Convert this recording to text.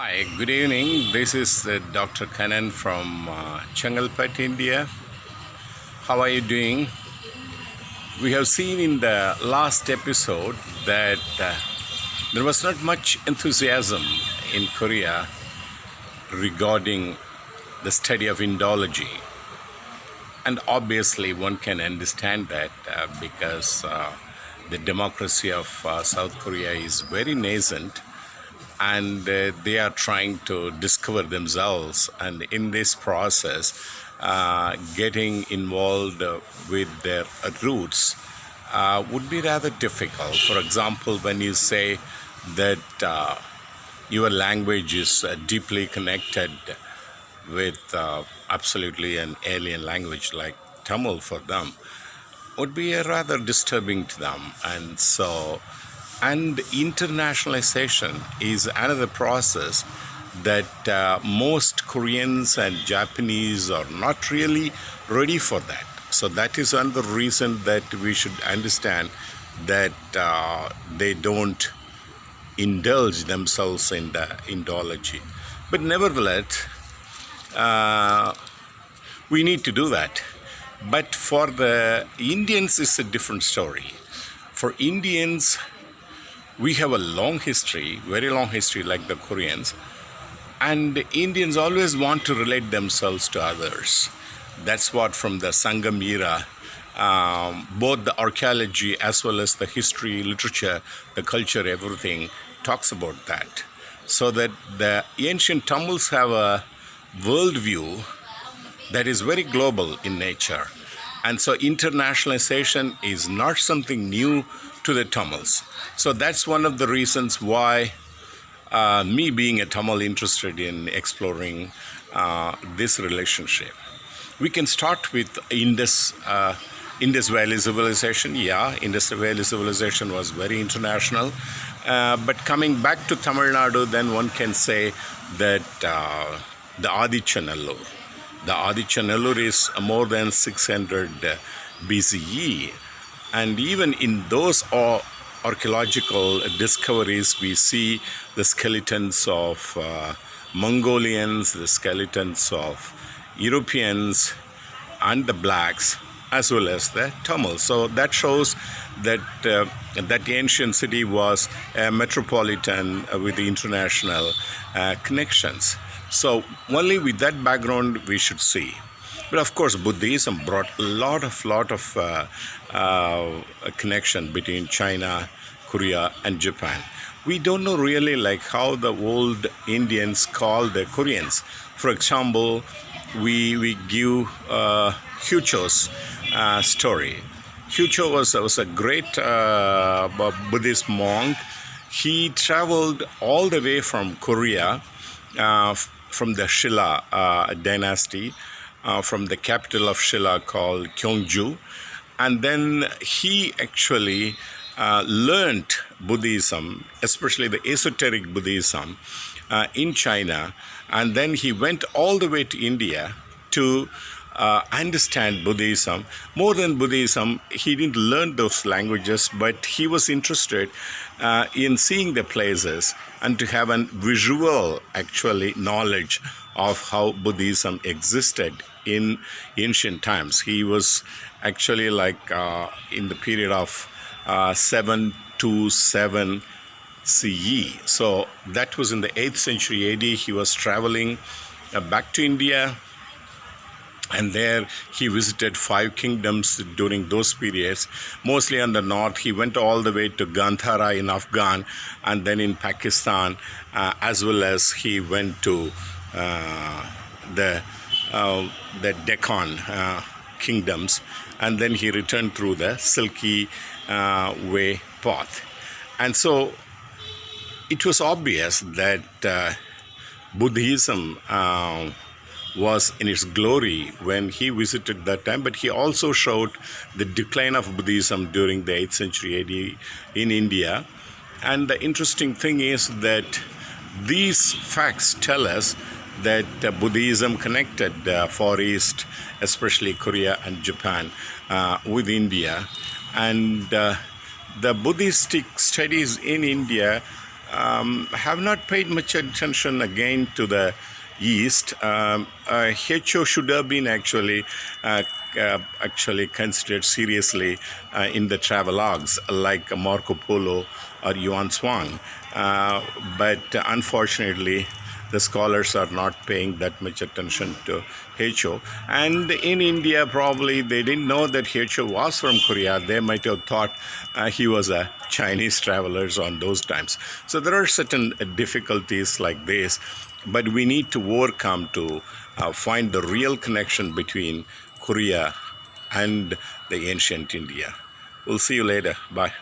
Hi, good evening. This is Dr. Kanan from Chengalpet, India. How are you doing? We have seen in the last episode that there was not much enthusiasm in Korea regarding the study of Indology. And obviously, one can understand that because the democracy of South Korea is very nascent and they are trying to discover themselves, and in this process getting involved with their roots would be rather difficult. For example, when you say that your language is deeply connected with absolutely an alien language like Tamil for them, would be rather disturbing to them. And internationalization is another process that most Koreans and Japanese are not really ready for that. So that is another reason that we should understand that they don't indulge themselves in the Indology. But nevertheless, we need to do that. But for the Indians, it's a different story. For Indians, we have a long history, very long history like the Koreans, and Indians always want to relate themselves to others. That's what from the Sangam era, both the archaeology as well as the history, literature, the culture, everything talks about that. So that the ancient Tamils have a worldview that is very global in nature. And so internationalization is not something new to the Tamils. So that's one of the reasons why me being a Tamil interested in exploring this relationship. We can start with Indus Valley Civilization. Yeah, Indus Valley Civilization was very international. But coming back to Tamil Nadu, then one can say that the Adichanallur. The Adichanallur is more than 600 BCE. And even in those archaeological discoveries, we see the skeletons of Mongolians, the skeletons of Europeans, and the blacks, as well as the Tamils. So that shows that that ancient city was a metropolitan with international connections. So only with that background we should see. But of course, Buddhism brought a lot of connection between China, Korea, and Japan. We don't know really like how the old Indians called the Koreans. For example, we give Hyecho's story. Hyecho was a great Buddhist monk. He traveled all the way from Korea, from the Shilla dynasty, from the capital of Shilla called Gyeongju, and then he actually learned Buddhism, especially the esoteric Buddhism, in China, and then he went all the way to India to understand Buddhism. More than Buddhism, he didn't learn those languages, but he was interested in seeing the places and to have a visual actually knowledge of how Buddhism existed in ancient times. He was actually like in the period of 727 CE. So that was in the 8th century AD. He was traveling back to India, and there he visited 5 kingdoms during those periods, mostly on the north. He went all the way to Gandhara in Afghan, and then in Pakistan, as well as he went to the Deccan kingdoms, and then he returned through the Silky Way path. And so it was obvious that Buddhism was in its glory when he visited that time, but he also showed the decline of Buddhism during the 8th century AD in India. And the interesting thing is that these facts tell us that Buddhism connected Far East, especially Korea and Japan, with India. And the Buddhistic studies in India have not paid much attention again to the East. Hyecho should have been actually considered seriously in the travelogues like Marco Polo or Yuan Swang. But unfortunately, the scholars are not paying that much attention to Hyecho. And in India, probably they didn't know that Hyecho was from Korea. They might have thought he was a Chinese traveler on those times. So there are certain difficulties like this, but we need to overcome to find the real connection between Korea and the ancient India. We'll see you later. Bye.